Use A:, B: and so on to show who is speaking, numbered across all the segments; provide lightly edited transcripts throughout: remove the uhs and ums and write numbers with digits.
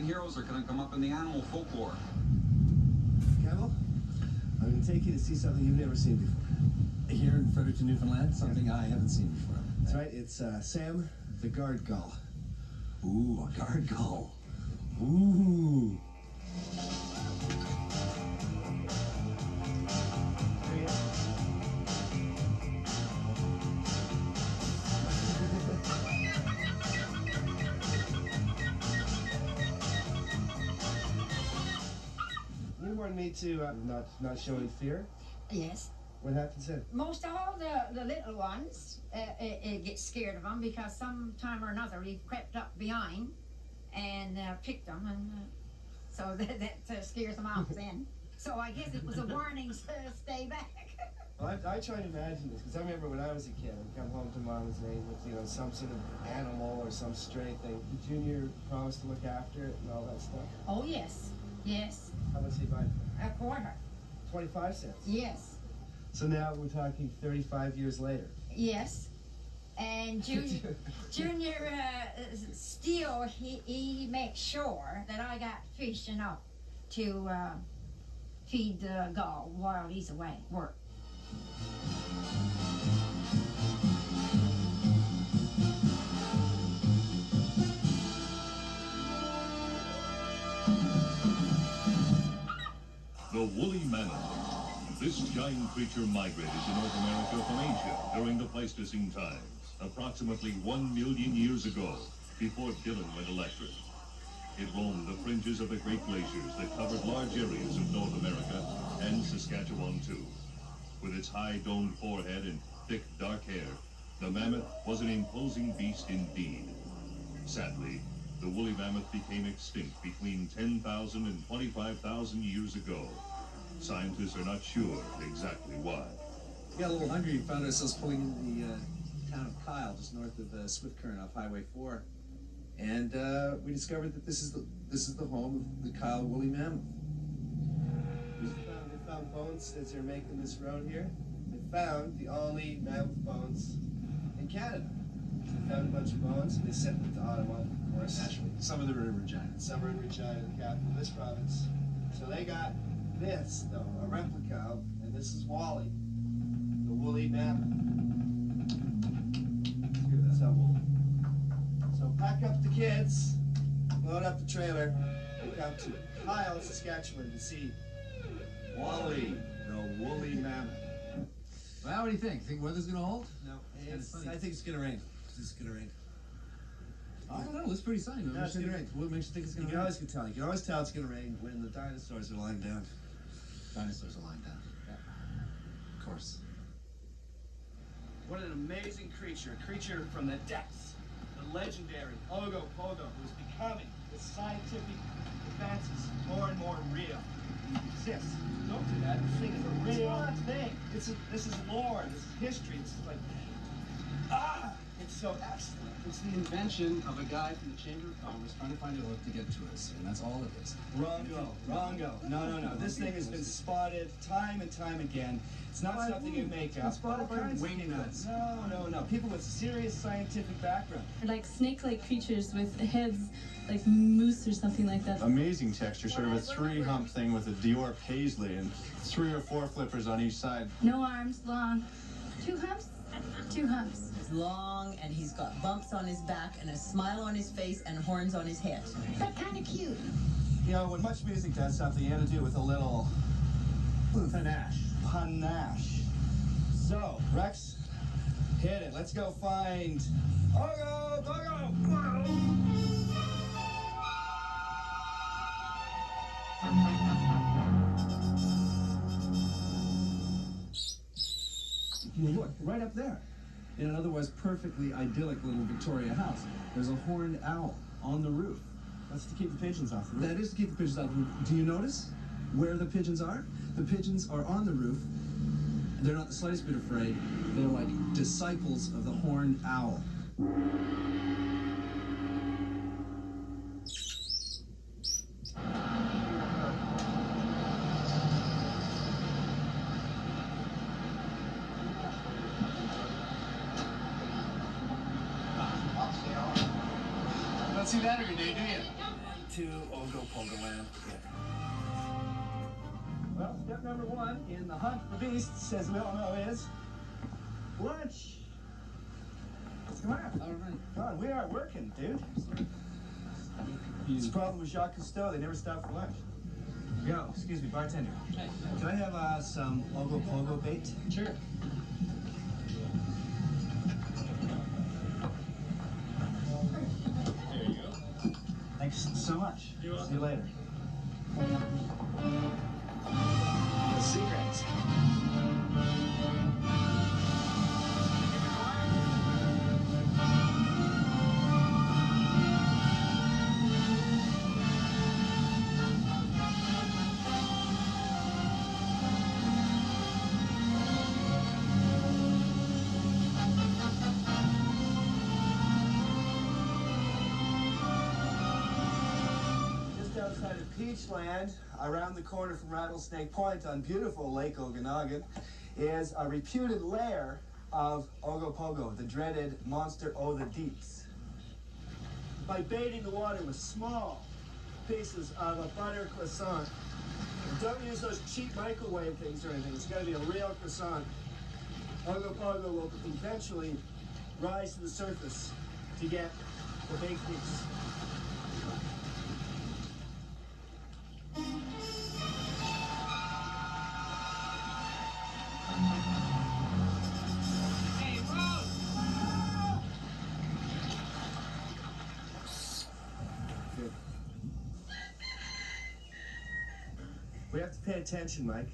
A: unseen heroes are going to come up in the animal folklore.
B: Gables, I'm going to take you to see something you've never seen before.
C: Here in Fredericton, Newfoundland, something I haven't seen before.
B: That's right, it's Sam the guard gull.
C: Ooh, a guard gull. Ooh.
B: There you go. You warned me to not showing fear.
D: Yes.
B: What happens then?
D: Most all the little ones get scared of them because sometime or another he crept up behind and picked them, and so that scares them off then. So I guess it was a warning to stay back.
B: Well, I try to imagine this because I remember when I was a kid, I'd come home to Mom's name with some sort of animal or some stray thing. Did Junior promise to look after it and all that stuff?
D: Oh yes, yes.
B: How much did he buy?
D: A quarter.
B: 25 cents.
D: Yes.
B: So now we're talking 35 years later.
D: Yes. And Junior still he makes sure that I got fish enough to feed the gull while he's away work.
E: The woolly mammoth. This giant creature migrated to North America from Asia during the Pleistocene times, approximately 1 million years ago, before Dylan went electric. It roamed the fringes of the Great Glaciers that covered large areas of North America and Saskatchewan too. With its high domed forehead and thick dark hair, the mammoth was an imposing beast indeed. Sadly, the woolly mammoth became extinct between 10,000 and 25,000 years ago. Scientists are not sure exactly why.
C: We got a little hungry. Found ourselves pulling in the town of Kyle, just north of Swift Current off Highway 4, and we discovered that this is the home of the Kyle woolly mammoth.
B: They found bones as they're making this road here. They found the only mammoth bones in Canada. They found a bunch of bones and they sent them to Ottawa, of course.
C: Naturally, some of them are in Regina.
B: Some are in Regina, the capital of this province. So they got this, though, a replica of, and this is Wally, the woolly mammoth. So pack up the kids, load up the trailer, and come to Kyle, Saskatchewan to see
C: Wally, the woolly mammoth. Well, what do you think? Think weather's gonna hold?
B: No,
C: I think it's gonna rain. It's gonna rain. I don't know. It's pretty sunny.
B: No, it's gonna rain.
C: What makes you think it's gonna
B: You
C: rain?
B: always can tell. You can always tell it's gonna rain when the dinosaurs are lying down.
C: Dinosaurs are lying down. Yeah. Of course.
B: What an amazing creature! A creature from the depths. The legendary Ogopogo, who is becoming, with scientific advances, more and more real. He exists. Don't do that. This thing is a real thing. This is lore. This is history. This is like, it's so excellent.
C: It's the invention of a guy from the Chamber of Commerce trying to find a hook to get to us, and that's all it is.
B: Wrongo. No. This thing has been spotted time and time again. It's not something you make up.
C: Spotted by wingnuts.
B: No. People with serious scientific background.
F: Like snake-like creatures with heads like moose or something like that.
G: Amazing texture, sort of a three-hump thing with a Dior paisley and 3 or 4 flippers on each side.
F: No arms, long. 2 humps? 2 humps.
H: He's long and he's got bumps on his back and a smile on his face and horns on his head.
F: But kind of cute.
G: You know, when much music does something, you have to do it with a little
C: Panache.
B: So, Rex, hit it. Let's go find Ogopogo!
C: Look, right up there. In an otherwise perfectly idyllic little Victoria house, there's a horned owl on the roof.
B: That's to keep the pigeons off the roof.
C: That is to keep the pigeons off the roof. Do you notice where the pigeons are? The pigeons are on the roof. They're not the slightest bit afraid. They're like disciples of the horned owl.
B: Don't see that every day, do you? to Ogopogo land. Well, step number one in the hunt for beasts, as we all know, is lunch. Come on.
C: All right.
B: Come on, we are working, dude. It's a problem with Jacques Cousteau. They never stop for lunch. Yo, excuse me, bartender.
C: Hey.
B: Can I have some Ogopogo bait?
C: Sure.
B: There you go. Thanks so much.
C: You're welcome.
B: See you later. The secrets. Outside of Peachland, around the corner from Rattlesnake Point on beautiful Lake Okanagan, is a reputed lair of Ogopogo, the dreaded monster o' the deeps. By baiting the water with small pieces of a butter croissant, don't use those cheap microwave things or anything. It's got to be a real croissant. Ogopogo will eventually rise to the surface to get the big piece. We have to pay attention, Mike.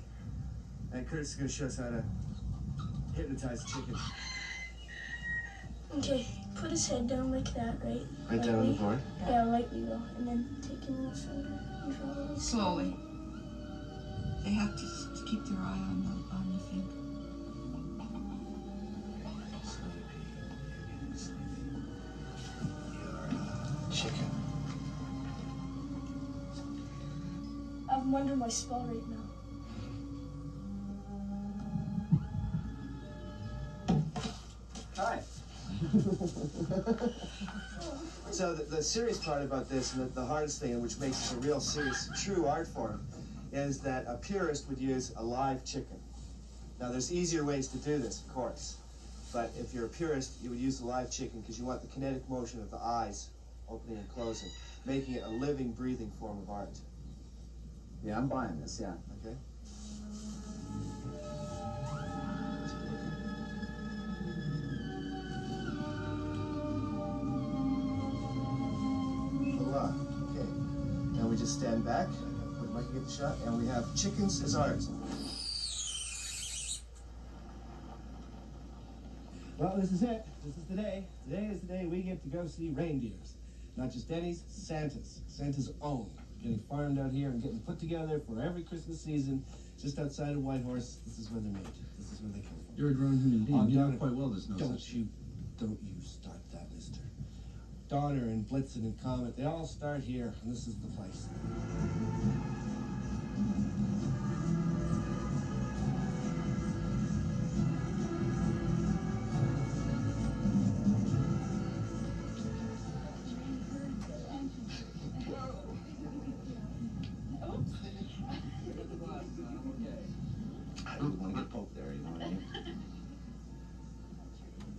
B: And Kurt's gonna show us how to hypnotize a chicken.
I: Okay, put his head down like that, right?
G: Right down on the board?
I: Yeah, lightly though. And then take him a little further.
J: Slowly. They have to keep their eye on the thing.
B: Chicken.
I: I'm under my spell right now.
B: Hi. So the serious part about this, and the hardest thing, which makes it a real serious, true art form, is that a purist would use a live chicken. Now there's easier ways to do this, of course, but if you're a purist, you would use a live chicken because you want the kinetic motion of the eyes opening and closing, making it a living, breathing form of art.
C: Yeah, I'm buying this, yeah.
B: Okay? Hola. Okay. Now we just stand back, let Mikey get the shot, and we have chickens as art. Well, this is it. This is the day. Today is the day we get to go see reindeers. Not just Denny's, Santa's. Santa's own. Getting farmed out here and getting put together for every Christmas season just outside of Whitehorse. This is where they're made. This is where they come from.
C: You're a grown human being. You know quite well there's no
B: Don't
C: such...
B: you start that, mister. Donner and Blitzen and Comet, they all start here, and this is the place.
C: I don't want to get poked there, you know what I mean?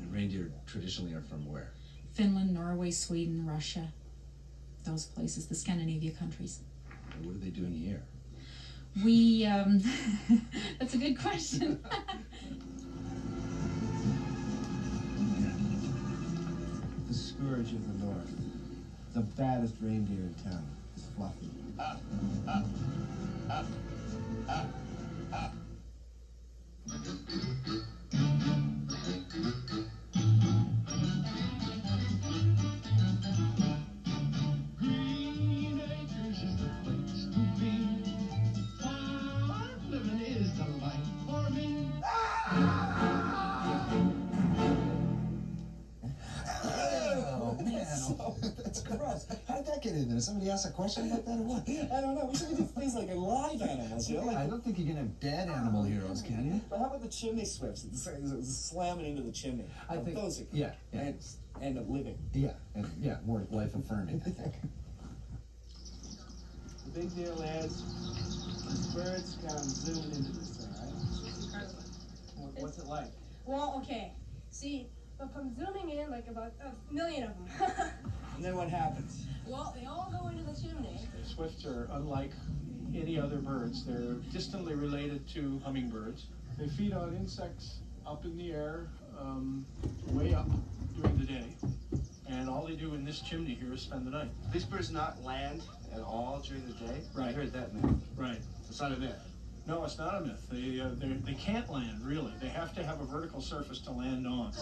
C: And reindeer traditionally are from where?
J: Finland, Norway, Sweden, Russia. Those places, the Scandinavia countries.
C: And what are they doing here?
J: We, that's a good question.
B: The scourge of the north. The baddest reindeer in town is Fluffy.
C: That's gross. How did that get in there? Did somebody ask a question about that or what?
B: I don't know. We should do things like live animals, you know? Like,
C: I don't think you can have dead animal heroes, can you?
B: but how about the chimney swifts? Slamming into the chimney.
C: I think-
B: those are
C: yeah.
B: end up living.
C: Yeah, and yeah, more life affirming, I think.
B: The big deal is these birds come zooming into this thing, right?
I: It's incredible.
B: What's it like?
I: Well, okay. See, if I'm zooming in, like about a million of them.
B: And then what happens?
I: Well, they all go into the chimney.
K: Swifts are unlike any other birds. They're distantly related to hummingbirds. They feed on insects up in the air, way up during the day. And all they do in this chimney here is spend the night.
B: These birds not land at all during the day? I
K: Right.
B: heard that myth.
K: Right.
B: It's not a myth.
K: No, it's not a myth. They can't land, really. They have to have a vertical surface to land on.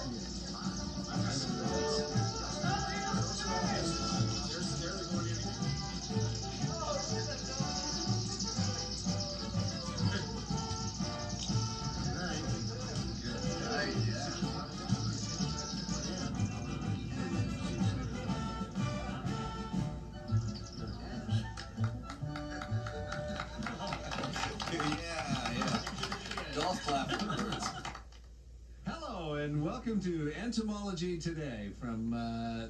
C: Golf clap for the birds. Hello, and welcome to Entomology Today from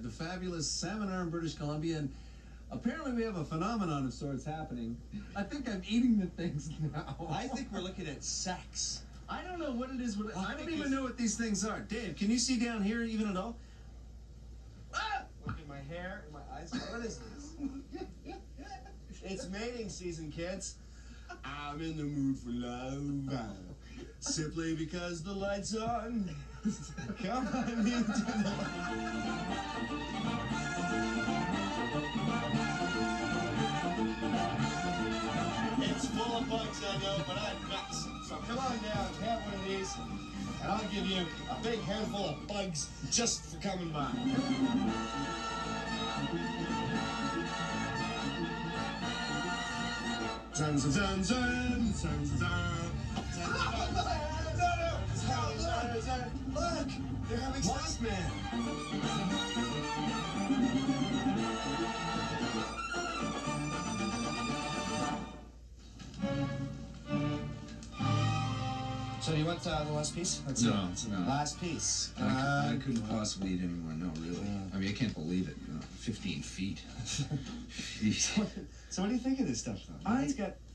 C: the fabulous Salmon Arm, British Columbia. And apparently we have a phenomenon of sorts happening. I think I'm eating the things now.
B: I think we're looking at sex.
C: I don't know what it is. I don't
B: think
C: even
B: it's-
C: know what these things are. Dave, can you see down here even at all? Ah!
B: Look at my hair and my eyes. What is this? It's mating season, kids. I'm in the mood for love. Simply because the light's on. Come on into the... It's full of bugs, I know, but I'm nuts. So come on down, have one of these, and I'll give you a big handful of bugs just for coming by. Zun, zun, zun, zun, zun, zun. Look! They're having sex. Mothman! So you want the last piece? Let's
C: No,
B: see.
C: no.
B: Last piece.
C: I couldn't possibly eat anymore. No, really. I mean, I can't believe it. 15 feet. Jeez.
B: So what do you think of this stuff, though?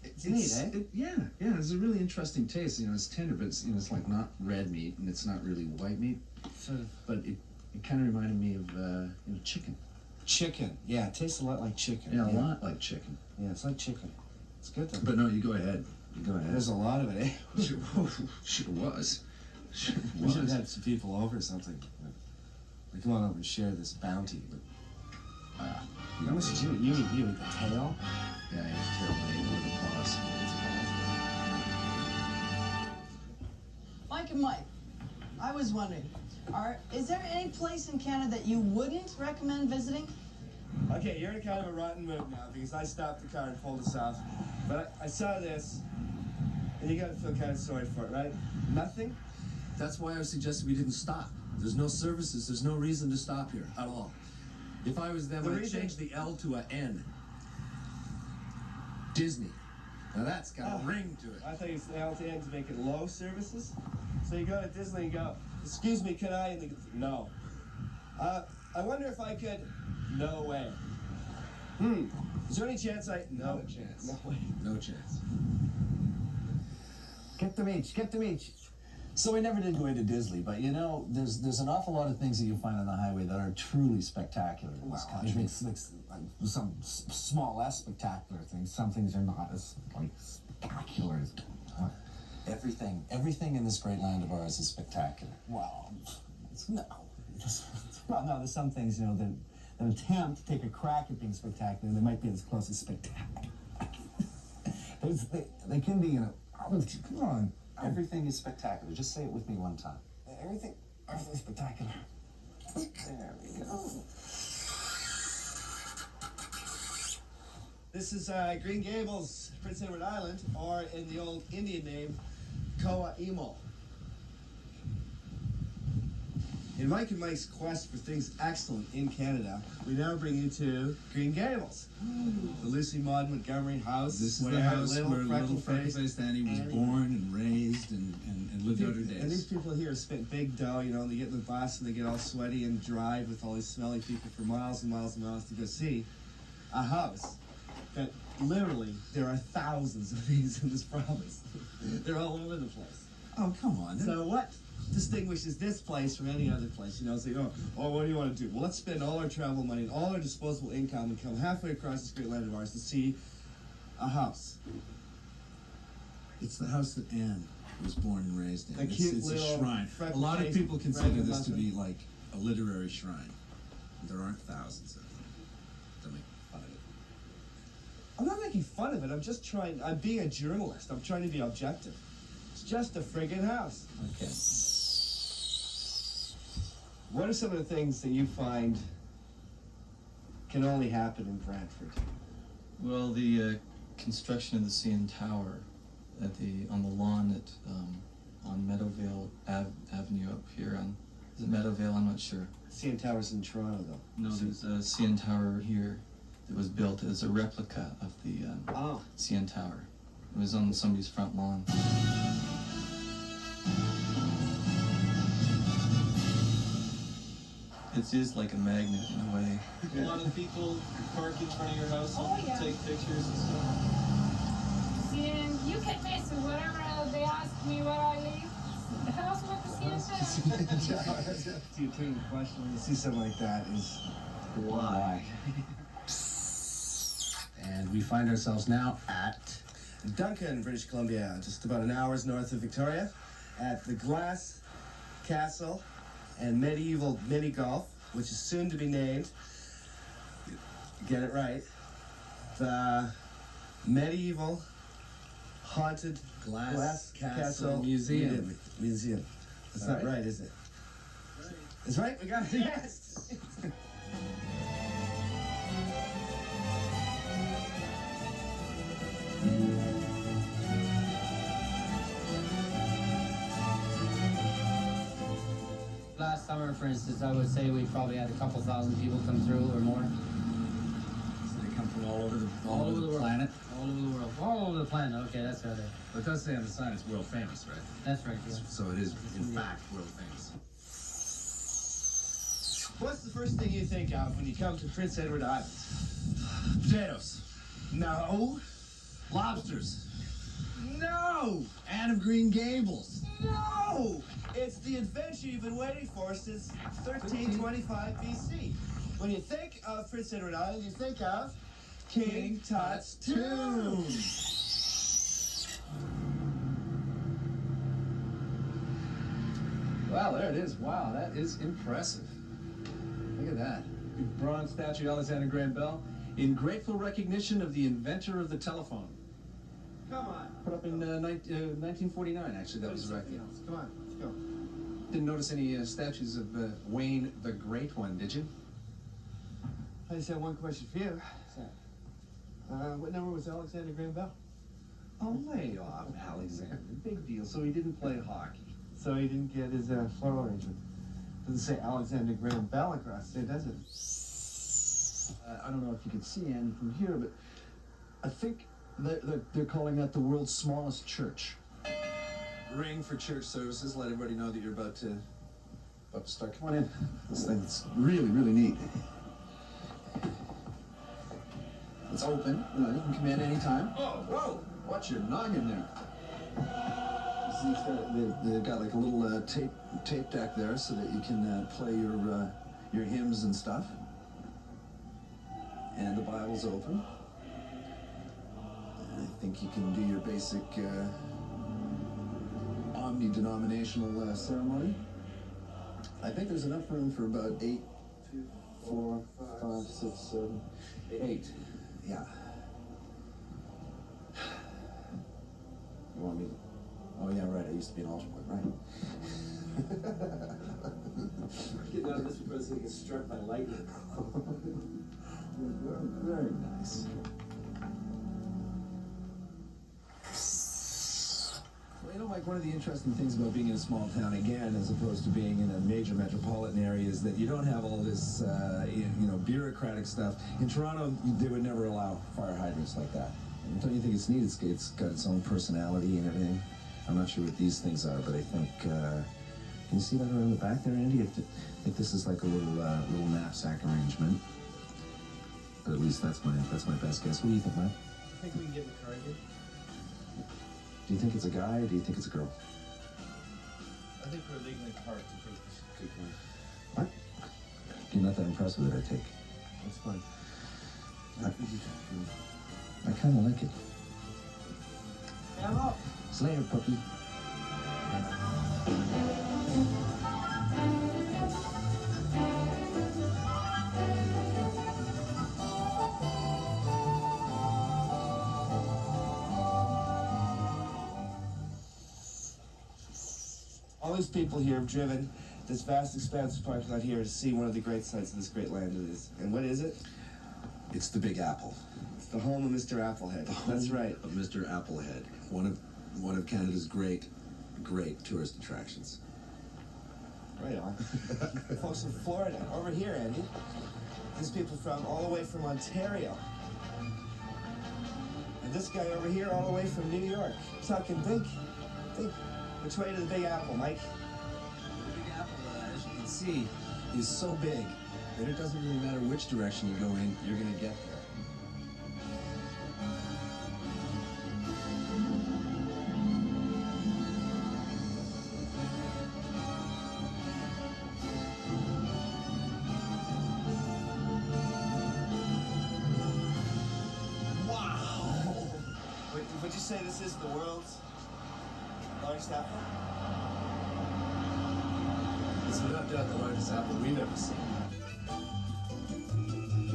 B: It's neat, eh?
C: Yeah, it's a really interesting taste. You know, it's tender, but it's, it's like not red meat, and it's not really white meat.
B: Sort of.
C: But it kind of reminded me of chicken.
B: Chicken. Yeah, it tastes a lot like chicken.
C: Yeah, a lot like chicken.
B: Yeah, it's like chicken. It's good, though.
C: But no, you go ahead. You go ahead.
B: There's a lot of it, eh?
C: Sure was. Sure
B: We should have
C: was.
B: had some people over or something. Like, come on over and share this bounty. But how much did you eat? You eat the tail?
C: Yeah, it's terrible. With the paws.
H: Mike and Mike, I was wondering, is there any place in Canada that you wouldn't recommend visiting?
B: Okay, you're in kind of a rotten mood now because I stopped the car and pulled us off. But I saw this, and you gotta feel kind of sorry for it, right? Nothing?
C: That's why I suggested we didn't stop. There's no services. There's no reason to stop here at all. If I was them, I'd change the L to a N. Disney. Now that's got a ring to it.
B: I thought the LTN to make it low services. So you go to Disney and go, excuse me, can I? And they go, no. I wonder if I could. No way. Is there any chance No
C: chance.
B: No way.
C: No chance.
L: Get the meat. So we never did go into Disney, but you know, there's an awful lot of things that you find on the highway that are truly spectacular in this country. It's like some small, less spectacular things. Some things are not as spectacular as everything in this great land of ours is spectacular. Well, no, there's some things that attempt to take a crack at being spectacular. They might be as close as spectacular. They can be, come on. Everything is spectacular. Just say it with me one time. Everything's spectacular. There we go.
B: This is Green Gables, Prince Edward Island, or in the old Indian name, Koa'imo. In Mike and Mike's quest for things excellent in Canada, we now bring you to Green Gables, the Lucy Maud Montgomery house.
C: This is
B: where
C: the house where little
B: freckle-faced
C: freckle-faced Annie was born and raised and lived out her days.
B: And these people here spent big dough, they get in the bus and they get all sweaty and drive with all these smelly people for miles and miles and miles to go see a house that literally, there are thousands of these in this province. They're all over the place.
C: Oh, come on.
B: So what distinguishes this place from any other place? You know, say, oh, what do you want to do? Well, let's spend all our travel money and all our disposable income and come halfway across this great land of ours to see a house.
C: It's the house that Anne was born and raised in.
B: A cute
C: it's a
B: little
C: shrine. A lot of
B: freckle-faced
C: people consider
B: random
C: this to
B: husband.
C: be like a literary shrine. There aren't thousands of them. Don't make fun of it.
B: I'm not making fun of it. I'm being a journalist. I'm trying to be objective. It's just a friggin' house.
C: Okay.
B: What are some of the things that you find can only happen in Brantford?
G: Well, the construction of the CN Tower on the lawn on Meadowvale Avenue up here on, is it Meadowvale? I'm not sure.
B: CN Tower's in Toronto, though.
G: No, there's a CN Tower here that was built as a replica of the CN Tower. It was on somebody's front lawn. It is like a magnet in a way.
B: A lot of people park in front of your house
I: and
B: take pictures and stuff.
I: And you can mess with whatever they ask me where I live. The house with the CN
B: You take a question when you see something like that is why?
L: And we find ourselves now at
B: Duncan, British Columbia, just about an hour's north of Victoria, at the Glass Castle and Medieval Mini Golf, which is soon to be named, get it right, the Medieval Haunted Glass Castle
L: Museum.
B: Museum. That's not right, is it? Right. It's right? We got it, yes!
M: Last summer, for instance, I would say we probably had a couple thousand people come through or more.
C: So they come from all over the planet?
M: All over the world. All over the planet, okay, that's right.
C: But it does say on the sign it's world famous, right?
M: That's right, yeah.
C: So it is, in fact, world famous.
B: What's the first thing you think of when you come to Prince Edward Island?
C: Potatoes.
B: No.
C: Lobsters.
B: No!
C: Anne of Green Gables.
B: No! It's the adventure you've been waiting for since 1325 BC. When you think of Prince Edward Island, you think of King Tut's tomb.
C: Well, there it is. Wow, that is impressive. Look at that. Bronze statue of Alexander Graham Bell in grateful recognition of the inventor of the telephone.
B: Come on.
C: Put up in 1949, actually, that was erected.
B: Come on, let's go.
C: Didn't notice any statues of Wayne the Great One, did you?
B: I just have one question for you. What number was Alexander Graham Bell?
C: Oh, lay off, Alexander. Big deal. So he didn't play hockey.
B: So he didn't get his floral arrangement. Doesn't say Alexander Graham Bell across there, does it?
L: I don't know if you can see Anne from here, but I think they're calling that the world's smallest church.
C: Ring for church services. Let everybody know that you're about to start. Come on in. This thing's really, really neat. It's open. You know, you can come in anytime. Oh, whoa! Watch your noggin there. They've got like a little tape deck there so that you can play your hymns and stuff. And the Bible's open. I think you can do your basic omni-denominational ceremony. I think there's enough room for about 8, 4, 5, 6, 7, 8. Yeah. You want me to? Oh yeah, right. I used to be an altar boy, right?
B: Getting out of this because he gets struck by lightning.
C: Very nice. Well, you know, Mike, one of the interesting things about being in a small town, again, as opposed to being in a major metropolitan area, is that you don't have all this, bureaucratic stuff. In Toronto, they would never allow fire hydrants like that. And don't you think it's neat? It's got its own personality and everything. I'm not sure what these things are, but I think, can you see that around the back there, Andy? I think this is like a little knapsack arrangement. But at least that's my best guess. What do you think, Mike?
B: think we can get in the car again?
L: Do you think it's a guy or do you think it's a girl?
B: I think we're legally parked to take this.
L: Good point. What? You're not that impressed with it, I take.
B: That's fine.
L: I kind of like it.
B: Hello.
L: Slayer, puppy.
B: All these people here have driven this vast expanse of parking lot here to see one of the great sights of this great land it is. And what is it?
C: It's the Big Apple.
B: It's the home of Mr. Applehead. That's right.
C: Of Mr. Applehead, one of Canada's great tourist attractions.
B: Right on. Folks from Florida, over here, Andy. These people from all the way from Ontario. And this guy over here all the way from New York. Talking big. Which way to the Big Apple, Mike?
C: The Big Apple, as you can see, is so big that it doesn't really matter which direction you go in, you're going to get there.
B: Wow! Would you say this is the world's largest apple?
C: It's without doubt the largest apple we've ever seen.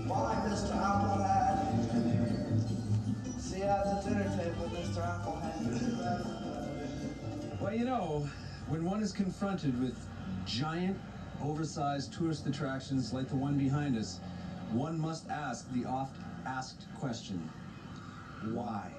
B: Why, Mr. Applehead? See you at the dinner table, Mr. Applehead.
C: Well, you know, when one is confronted with giant, oversized tourist attractions like the one behind us, one must ask the oft-asked question, why?